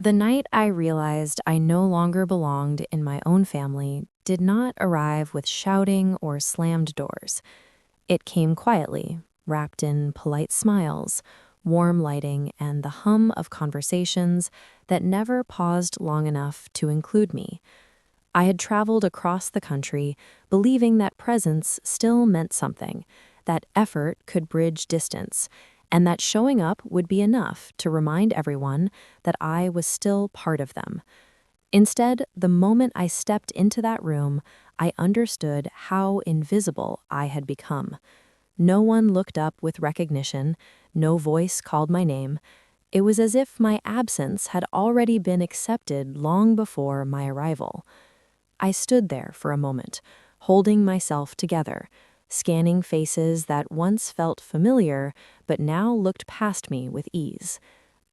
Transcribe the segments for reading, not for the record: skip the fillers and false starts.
The night I realized I no longer belonged in my own family did not arrive with shouting or slammed doors. It came quietly, wrapped in polite smiles, warm lighting, and the hum of conversations that never paused long enough to include me. I had traveled across the country believing that presence still meant something, that effort could bridge distance, and that showing up would be enough to remind everyone that I was still part of them. Instead, the moment I stepped into that room, I understood how invisible I had become. No one looked up with recognition, no voice called my name. It was as if my absence had already been accepted long before my arrival. I stood there for a moment, holding myself together, scanning faces that once felt familiar but now looked past me with ease.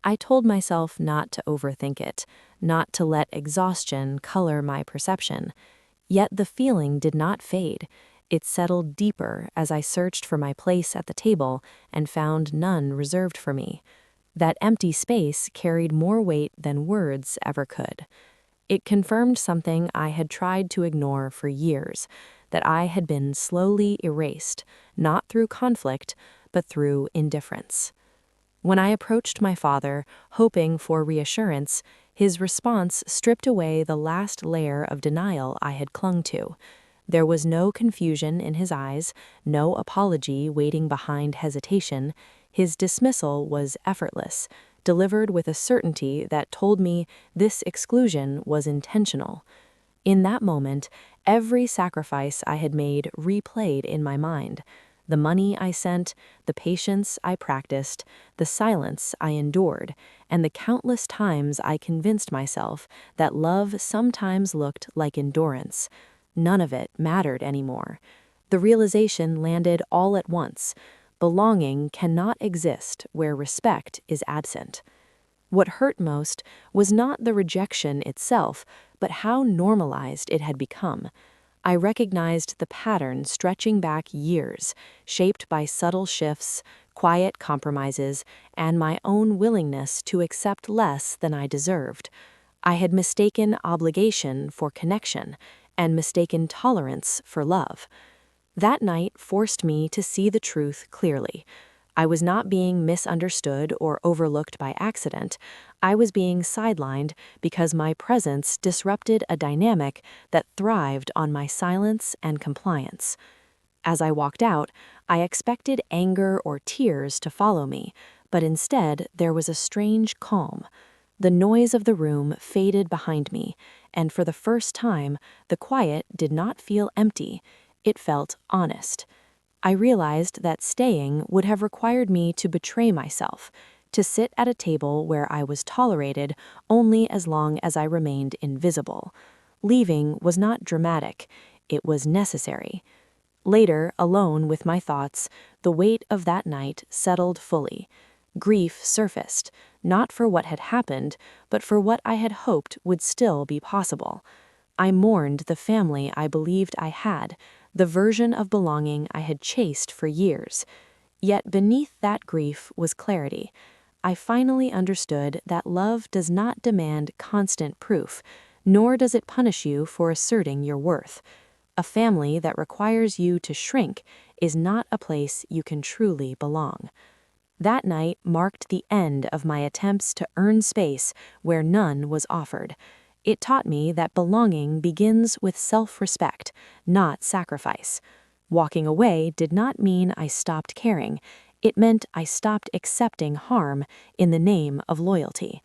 I told myself not to overthink it, not to let exhaustion color my perception. Yet the feeling did not fade. It settled deeper as I searched for my place at the table and found none reserved for me. That empty space carried more weight than words ever could. It confirmed something I had tried to ignore for years, that I had been slowly erased, not through conflict, but through indifference. When I approached my father, hoping for reassurance, his response stripped away the last layer of denial I had clung to. There was no confusion in his eyes, no apology waiting behind hesitation. His dismissal was effortless, delivered with a certainty that told me this exclusion was intentional. In that moment, every sacrifice I had made replayed in my mind. The money I sent, the patience I practiced, the silence I endured, and the countless times I convinced myself that love sometimes looked like endurance. None of it mattered anymore. The realization landed all at once. Belonging cannot exist where respect is absent. What hurt most was not the rejection itself, but how normalized it had become. I recognized the pattern stretching back years, shaped by subtle shifts, quiet compromises, and my own willingness to accept less than I deserved. I had mistaken obligation for connection, and mistaken tolerance for love. That night forced me to see the truth clearly. I was not being misunderstood or overlooked by accident. I was being sidelined because my presence disrupted a dynamic that thrived on my silence and compliance. As I walked out, I expected anger or tears to follow me, but instead there was a strange calm. The noise of the room faded behind me, and for the first time, the quiet did not feel empty. It felt honest. I realized that staying would have required me to betray myself, to sit at a table where I was tolerated only as long as I remained invisible. Leaving was not dramatic, it was necessary. Later, alone with my thoughts, the weight of that night settled fully. Grief surfaced, not for what had happened, but for what I had hoped would still be possible. I mourned the family I believed I had, the version of belonging I had chased for years. Yet beneath that grief was clarity. I finally understood that love does not demand constant proof, nor does it punish you for asserting your worth. A family that requires you to shrink is not a place you can truly belong. That night marked the end of my attempts to earn space where none was offered. It taught me that belonging begins with self-respect, not sacrifice. Walking away did not mean I stopped caring. It meant I stopped accepting harm in the name of loyalty.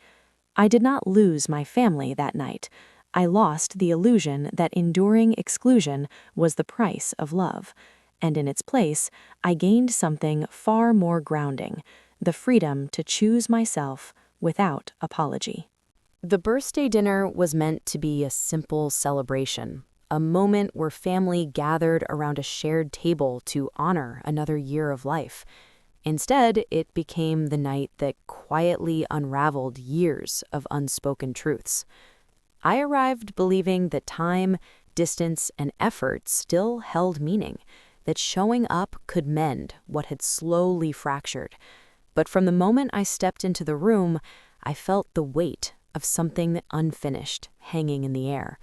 I did not lose my family that night. I lost the illusion that enduring exclusion was the price of love. And in its place, I gained something far more grounding, the freedom to choose myself without apology. The birthday dinner was meant to be a simple celebration, a moment where family gathered around a shared table to honor another year of life. Instead, it became the night that quietly unraveled years of unspoken truths. I arrived believing that time, distance, and effort still held meaning, that showing up could mend what had slowly fractured. But from the moment I stepped into the room, I felt the weight of something unfinished hanging in the air.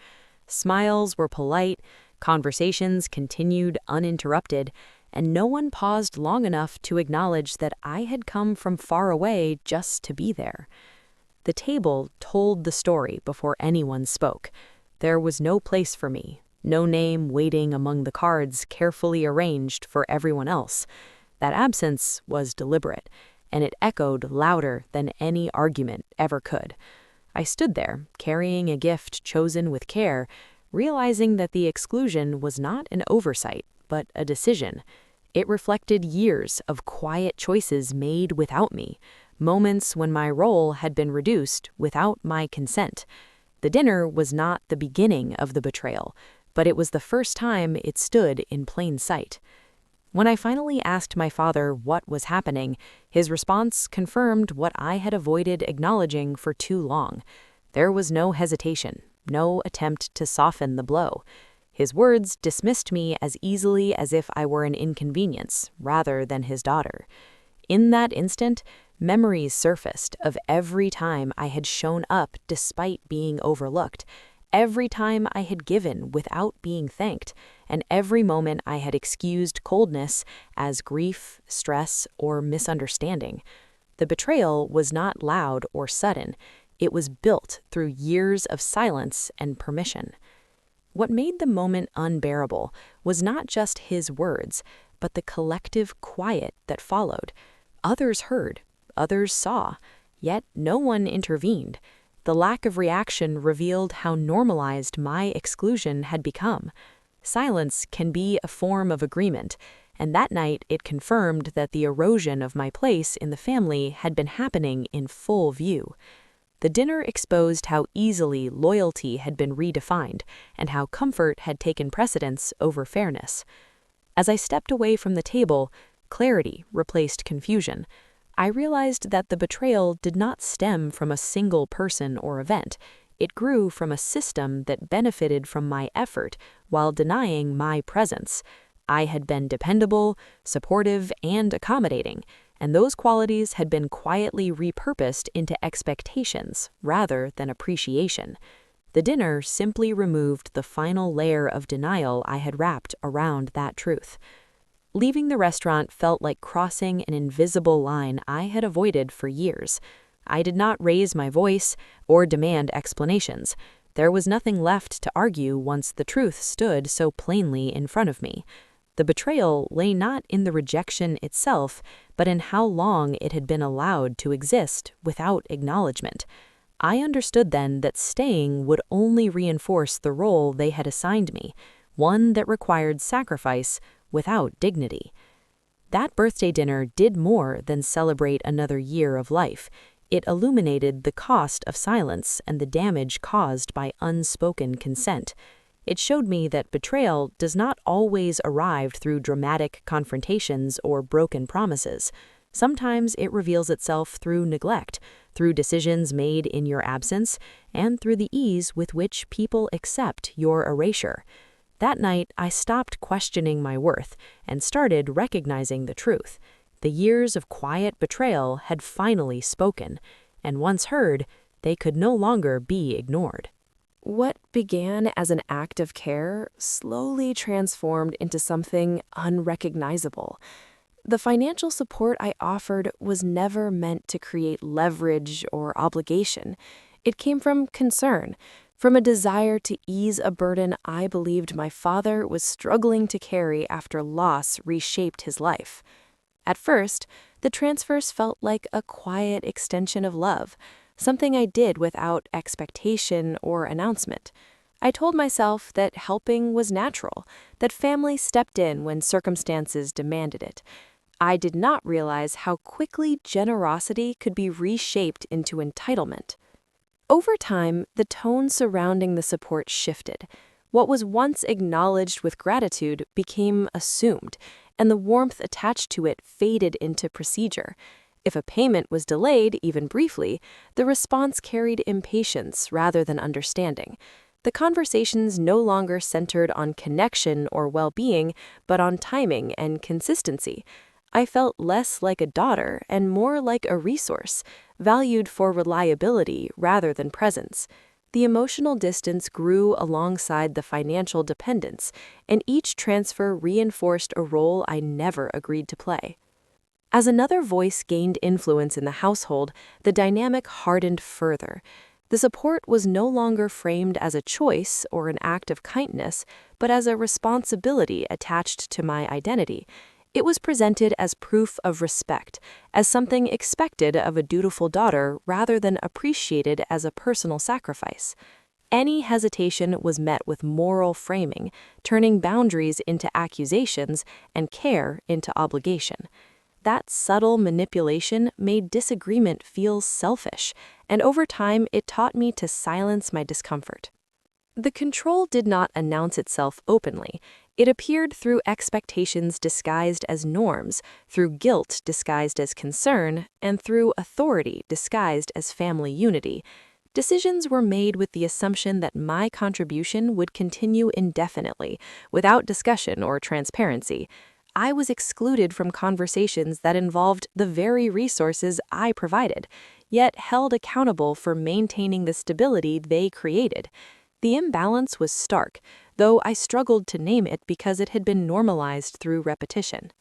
Smiles were polite, conversations continued uninterrupted, and no one paused long enough to acknowledge that I had come from far away just to be there. The table told the story before anyone spoke. There was no place for me, no name waiting among the cards carefully arranged for everyone else. That absence was deliberate, and it echoed louder than any argument ever could. I stood there, carrying a gift chosen with care, realizing that the exclusion was not an oversight, but a decision. It reflected years of quiet choices made without me, moments when my role had been reduced without my consent. The dinner was not the beginning of the betrayal, but it was the first time it stood in plain sight. When I finally asked my father what was happening, his response confirmed what I had avoided acknowledging for too long. There was no hesitation, no attempt to soften the blow. His words dismissed me as easily as if I were an inconvenience, rather than his daughter. In that instant, memories surfaced of every time I had shown up despite being overlooked, every time I had given without being thanked, and every moment I had excused coldness as grief, stress, or misunderstanding. The betrayal was not loud or sudden. It was built through years of silence and permission. What made the moment unbearable was not just his words, but the collective quiet that followed. Others heard, others saw, yet no one intervened. The lack of reaction revealed how normalized my exclusion had become. Silence can be a form of agreement, and that night it confirmed that the erosion of my place in the family had been happening in full view. The dinner exposed how easily loyalty had been redefined and how comfort had taken precedence over fairness. As I stepped away from the table, clarity replaced confusion. I realized that the betrayal did not stem from a single person or event. It grew from a system that benefited from my effort while denying my presence. I had been dependable, supportive, and accommodating, and those qualities had been quietly repurposed into expectations rather than appreciation. The dinner simply removed the final layer of denial I had wrapped around that truth. Leaving the restaurant felt like crossing an invisible line I had avoided for years. I did not raise my voice or demand explanations. There was nothing left to argue once the truth stood so plainly in front of me. The betrayal lay not in the rejection itself, but in how long it had been allowed to exist without acknowledgement. I understood then that staying would only reinforce the role they had assigned me, one that required sacrifice without dignity. That birthday dinner did more than celebrate another year of life. It illuminated the cost of silence and the damage caused by unspoken consent. It showed me that betrayal does not always arrive through dramatic confrontations or broken promises. Sometimes it reveals itself through neglect, through decisions made in your absence, and through the ease with which people accept your erasure. That night, I stopped questioning my worth and started recognizing the truth. The years of quiet betrayal had finally spoken, and once heard, they could no longer be ignored. What began as an act of care slowly transformed into something unrecognizable. The financial support I offered was never meant to create leverage or obligation. It came from concern, from a desire to ease a burden I believed my father was struggling to carry after loss reshaped his life. At first, the transfers felt like a quiet extension of love, something I did without expectation or announcement. I told myself that helping was natural, that family stepped in when circumstances demanded it. I did not realize how quickly generosity could be reshaped into entitlement. Over time, the tone surrounding the support shifted. What was once acknowledged with gratitude became assumed, and the warmth attached to it faded into procedure. If a payment was delayed, even briefly, the response carried impatience rather than understanding. The conversations no longer centered on connection or well-being, but on timing and consistency. I felt less like a daughter and more like a resource, valued for reliability rather than presence. The emotional distance grew alongside the financial dependence, and each transfer reinforced a role I never agreed to play. As another voice gained influence in the household, the dynamic hardened further. The support was no longer framed as a choice or an act of kindness, but as a responsibility attached to my identity. It was presented as proof of respect, as something expected of a dutiful daughter rather than appreciated as a personal sacrifice. Any hesitation was met with moral framing, turning boundaries into accusations and care into obligation. That subtle manipulation made disagreement feel selfish, and over time it taught me to silence my discomfort. The control did not announce itself openly. It appeared through expectations disguised as norms, through guilt disguised as concern, and through authority disguised as family unity. Decisions were made with the assumption that my contribution would continue indefinitely, without discussion or transparency. I was excluded from conversations that involved the very resources I provided, yet held accountable for maintaining the stability they created. The imbalance was stark, though I struggled to name it because it had been normalized through repetition.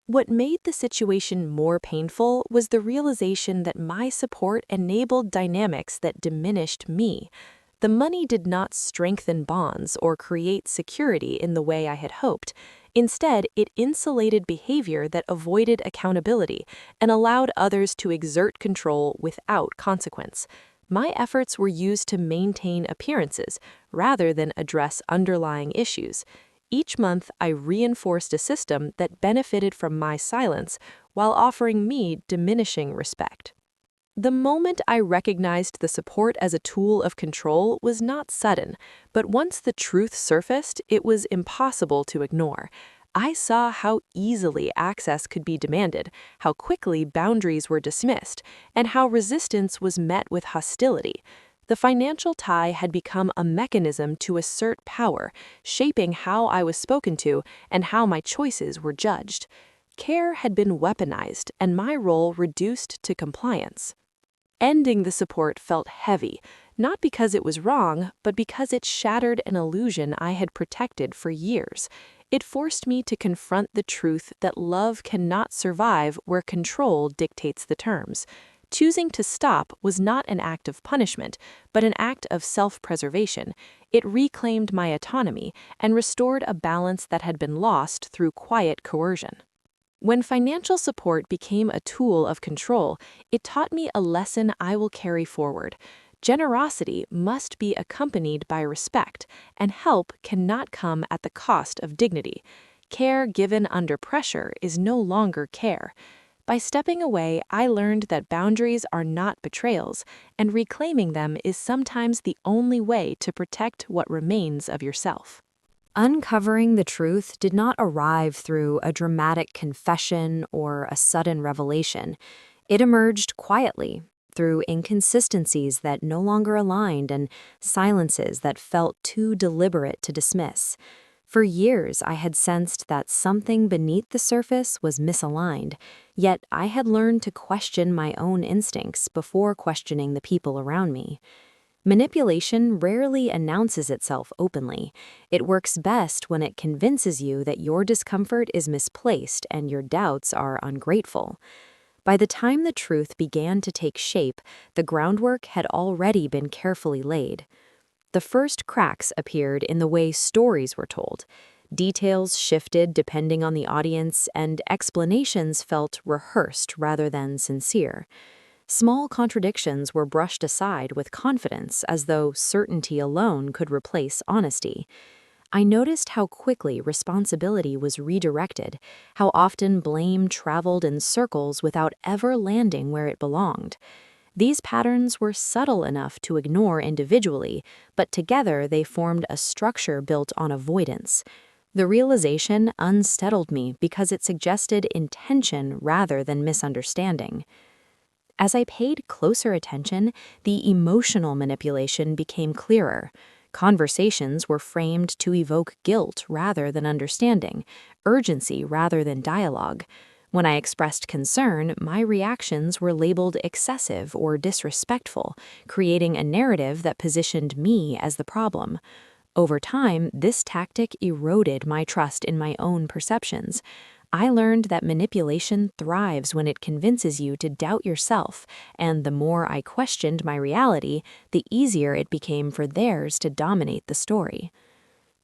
What made the situation more painful was the realization that my support enabled dynamics that diminished me. The money did not strengthen bonds or create security in the way I had hoped. Instead, it insulated behavior that avoided accountability and allowed others to exert control without consequence. My efforts were used to maintain appearances rather than address underlying issues. Each month, I reinforced a system that benefited from my silence while offering me diminishing respect. The moment I recognized the support as a tool of control was not sudden, but once the truth surfaced, it was impossible to ignore. I saw how easily access could be demanded, how quickly boundaries were dismissed, and how resistance was met with hostility. The financial tie had become a mechanism to assert power, shaping how I was spoken to and how my choices were judged. Care had been weaponized, and my role reduced to compliance. Ending the support felt heavy, not because it was wrong, but because it shattered an illusion I had protected for years. It forced me to confront the truth that love cannot survive where control dictates the terms. Choosing to stop was not an act of punishment, but an act of self-preservation. It reclaimed my autonomy and restored a balance that had been lost through quiet coercion. When financial support became a tool of control, it taught me a lesson I will carry forward. Generosity must be accompanied by respect, and help cannot come at the cost of dignity. Care given under pressure is no longer care. By stepping away, I learned that boundaries are not betrayals, and reclaiming them is sometimes the only way to protect what remains of yourself. Uncovering the truth did not arrive through a dramatic confession or a sudden revelation. It emerged quietly, through inconsistencies that no longer aligned and silences that felt too deliberate to dismiss. For years, I had sensed that something beneath the surface was misaligned, yet I had learned to question my own instincts before questioning the people around me. Manipulation rarely announces itself openly. It works best when it convinces you that your discomfort is misplaced and your doubts are ungrateful. By the time the truth began to take shape, the groundwork had already been carefully laid. The first cracks appeared in the way stories were told. Details shifted depending on the audience, and explanations felt rehearsed rather than sincere. Small contradictions were brushed aside with confidence, as though certainty alone could replace honesty. I noticed how quickly responsibility was redirected, how often blame traveled in circles without ever landing where it belonged. These patterns were subtle enough to ignore individually, but together they formed a structure built on avoidance. The realization unsettled me because it suggested intention rather than misunderstanding. As I paid closer attention, the emotional manipulation became clearer. Conversations were framed to evoke guilt rather than understanding, urgency rather than dialogue. When I expressed concern, my reactions were labeled excessive or disrespectful, creating a narrative that positioned me as the problem. Over time, this tactic eroded my trust in my own perceptions. I learned that manipulation thrives when it convinces you to doubt yourself, and the more I questioned my reality, the easier it became for theirs to dominate the story.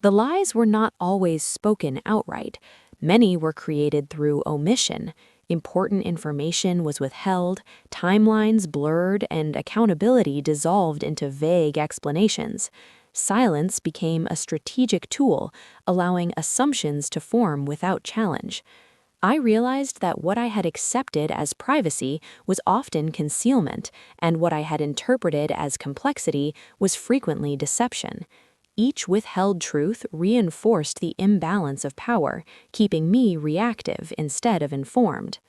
The lies were not always spoken outright. Many were created through omission. Important information was withheld, timelines blurred, and accountability dissolved into vague explanations. Silence became a strategic tool, allowing assumptions to form without challenge. I realized that what I had accepted as privacy was often concealment, and what I had interpreted as complexity was frequently deception. Each withheld truth reinforced the imbalance of power, keeping me reactive instead of informed.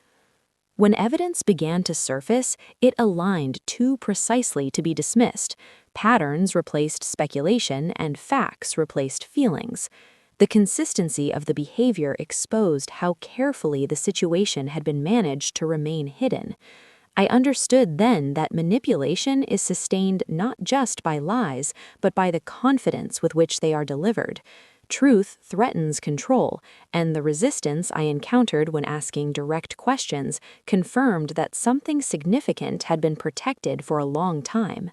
When evidence began to surface, it aligned too precisely to be dismissed. Patterns replaced speculation, and facts replaced feelings. The consistency of the behavior exposed how carefully the situation had been managed to remain hidden. I understood then that manipulation is sustained not just by lies, but by the confidence with which they are delivered. Truth threatens control, and the resistance I encountered when asking direct questions confirmed that something significant had been protected for a long time.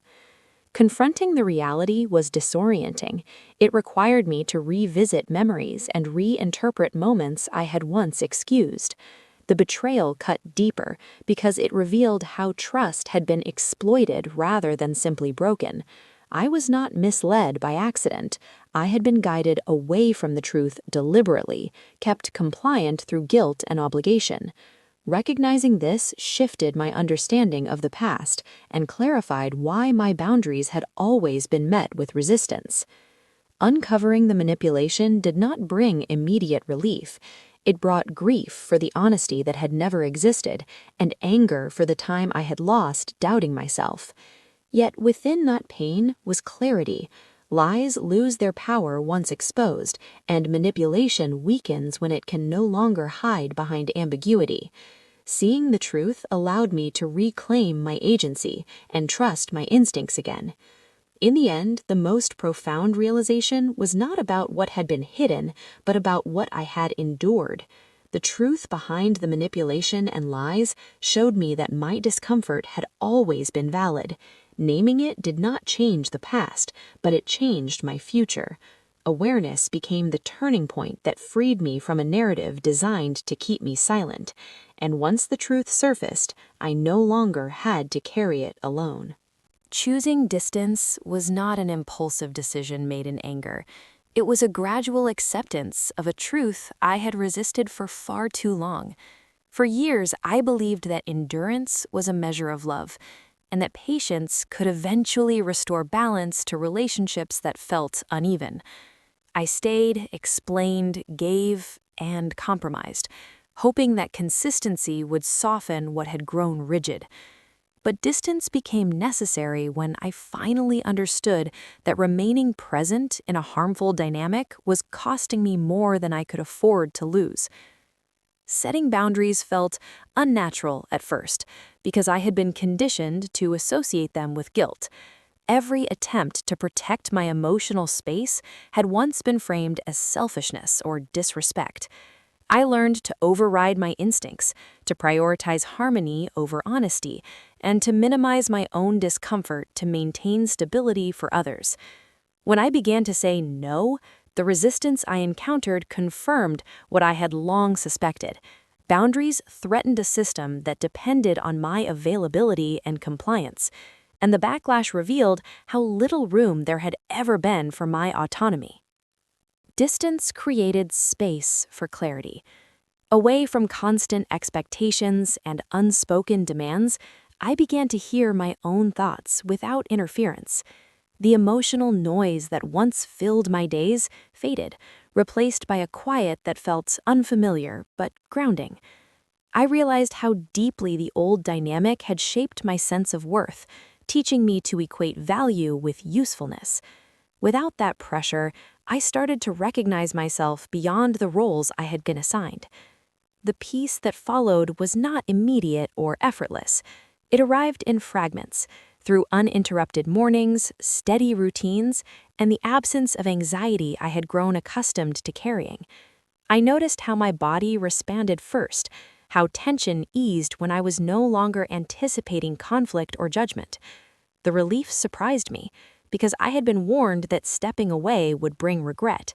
Confronting the reality was disorienting. It required me to revisit memories and reinterpret moments I had once excused. The betrayal cut deeper because it revealed how trust had been exploited rather than simply broken. I was not misled by accident. I had been guided away from the truth deliberately, kept compliant through guilt and obligation. Recognizing this shifted my understanding of the past and clarified why my boundaries had always been met with resistance. Uncovering the manipulation did not bring immediate relief. It brought grief for the honesty that had never existed, and anger for the time I had lost doubting myself. Yet within that pain was clarity. Lies lose their power once exposed, and manipulation weakens when it can no longer hide behind ambiguity. Seeing the truth allowed me to reclaim my agency and trust my instincts again. In the end, the most profound realization was not about what had been hidden, but about what I had endured. The truth behind the manipulation and lies showed me that my discomfort had always been valid. Naming it did not change the past, but it changed my future. Awareness became the turning point that freed me from a narrative designed to keep me silent. And once the truth surfaced, I no longer had to carry it alone. Choosing distance was not an impulsive decision made in anger. It was a gradual acceptance of a truth I had resisted for far too long. For years, I believed that endurance was a measure of love, and that patience could eventually restore balance to relationships that felt uneven. I stayed, explained, gave, and compromised, hoping that consistency would soften what had grown rigid. But distance became necessary when I finally understood that remaining present in a harmful dynamic was costing me more than I could afford to lose. Setting boundaries felt unnatural at first because I had been conditioned to associate them with guilt. Every attempt to protect my emotional space had once been framed as selfishness or disrespect. I learned to override my instincts, to prioritize harmony over honesty, and to minimize my own discomfort to maintain stability for others. When I began to say no, the resistance I encountered confirmed what I had long suspected. Boundaries threatened a system that depended on my availability and compliance, and the backlash revealed how little room there had ever been for my autonomy. Distance created space for clarity. Away from constant expectations and unspoken demands, I began to hear my own thoughts without interference. The emotional noise that once filled my days faded, replaced by a quiet that felt unfamiliar but grounding. I realized how deeply the old dynamic had shaped my sense of worth, teaching me to equate value with usefulness. Without that pressure, I started to recognize myself beyond the roles I had been assigned. The peace that followed was not immediate or effortless. It arrived in fragments, through uninterrupted mornings, steady routines, and the absence of anxiety I had grown accustomed to carrying. I noticed how my body responded first, how tension eased when I was no longer anticipating conflict or judgment. The relief surprised me, because I had been warned that stepping away would bring regret.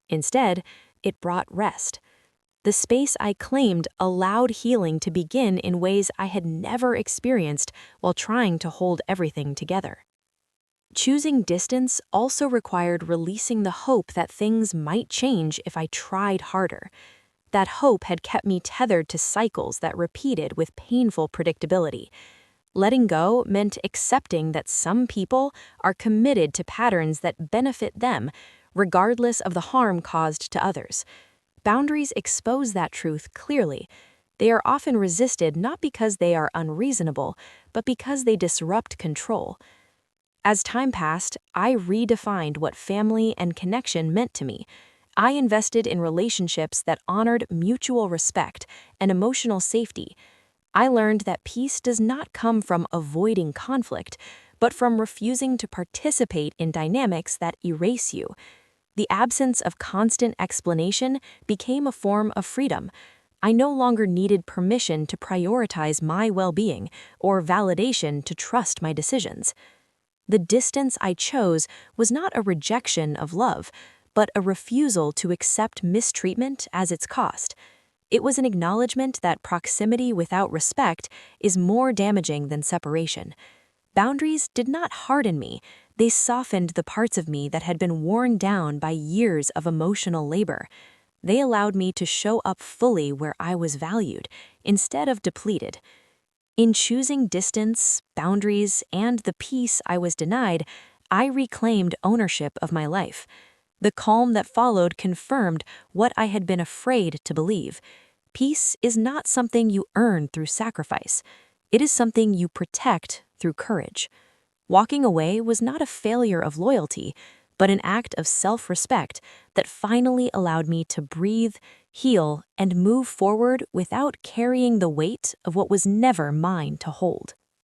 Instead, it brought rest. The space I claimed allowed healing to begin in ways I had never experienced while trying to hold everything together. Choosing distance also required releasing the hope that things might change if I tried harder. That hope had kept me tethered to cycles that repeated with painful predictability. Letting go meant accepting that some people are committed to patterns that benefit them, regardless of the harm caused to others. Boundaries expose that truth clearly. They are often resisted not because they are unreasonable, but because they disrupt control. As time passed, I redefined what family and connection meant to me. I invested in relationships that honored mutual respect and emotional safety. I learned that peace does not come from avoiding conflict, but from refusing to participate in dynamics that erase you. The absence of constant explanation became a form of freedom. I no longer needed permission to prioritize my well-being or validation to trust my decisions. The distance I chose was not a rejection of love, but a refusal to accept mistreatment as its cost. It was an acknowledgement that proximity without respect is more damaging than separation. Boundaries did not harden me. They softened the parts of me that had been worn down by years of emotional labor. They allowed me to show up fully where I was valued, instead of depleted. In choosing distance, boundaries, and the peace I was denied, I reclaimed ownership of my life. The calm that followed confirmed what I had been afraid to believe. Peace is not something you earn through sacrifice. It is something you protect through courage. Walking away was not a failure of loyalty, but an act of self-respect that finally allowed me to breathe, heal, and move forward without carrying the weight of what was never mine to hold.